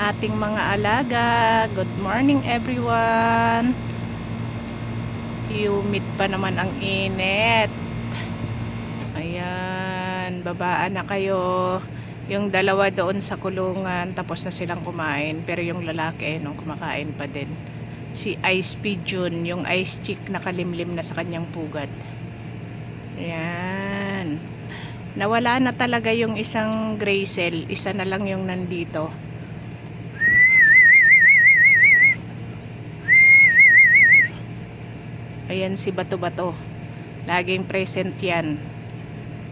ating mga alaga. Good morning everyone. Humid pa naman ang init. Ayan, babaan na kayo. Yung dalawa doon sa kulungan, tapos na silang kumain. Pero yung lalaki, nung kumakain pa din. Si Ice Pigeon, yung ice chick nakalimlim na sa kanyang pugad. Ayan. Nawala na talaga yung isang gray cell. Isa na lang yung nandito. Ayan si Bato-Bato. Laging present yan.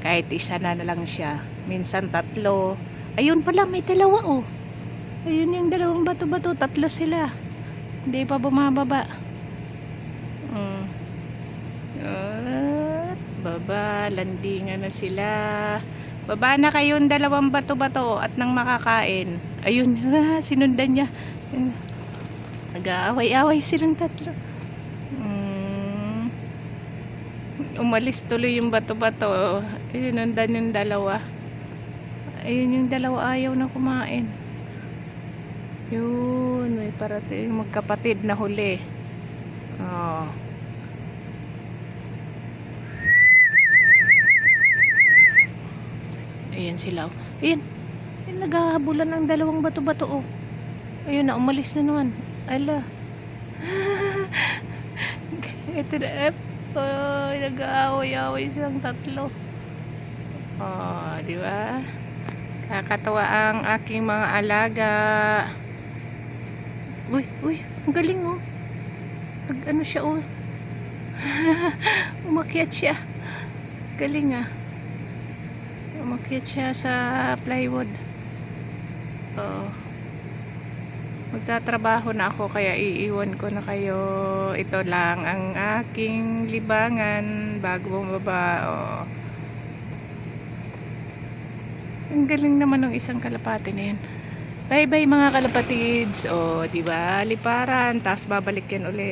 Kahit isa na lang siya. Minsan tatlo. Ayun pala, may dalawa oh. Ayun yung dalawang Bato-Bato. Tatlo sila. Hindi pa bumababa. Baba, landingan na sila. Baba na kayong dalawang Bato-Bato at nang makakain. Ayun, sinundan niya. Nag-aaway-aaway silang tatlo. Umalis tuloy yung Bato-Bato. Sinundan yung dalawa. Ayun yung dalawa ayaw na kumain. Yun, may parating magkapatid na huli. Oh. Ayan sila. Ayan. Ayan, naghahabulan ng dalawang Bato-Bato oh. Ayun na, umalis na naman. Ala. Ito na. Oh, nag-aaway-aaway silang tatlo. Oh, di ba? Kakatawa ang aking mga alaga. Uy, ang galing oh. Ano siya oh. Umakyat siya. Galing ah. Umakyat siya sa plywood. Oh. Magtatrabaho na ako kaya iiwan ko na kayo. Ito lang ang aking libangan bago bumaba. Oh. Ang galing naman ng isang kalapati na yan. Bye bye mga kalapatids. Oh, di ba? Liparan, tapos babalik yan ulit.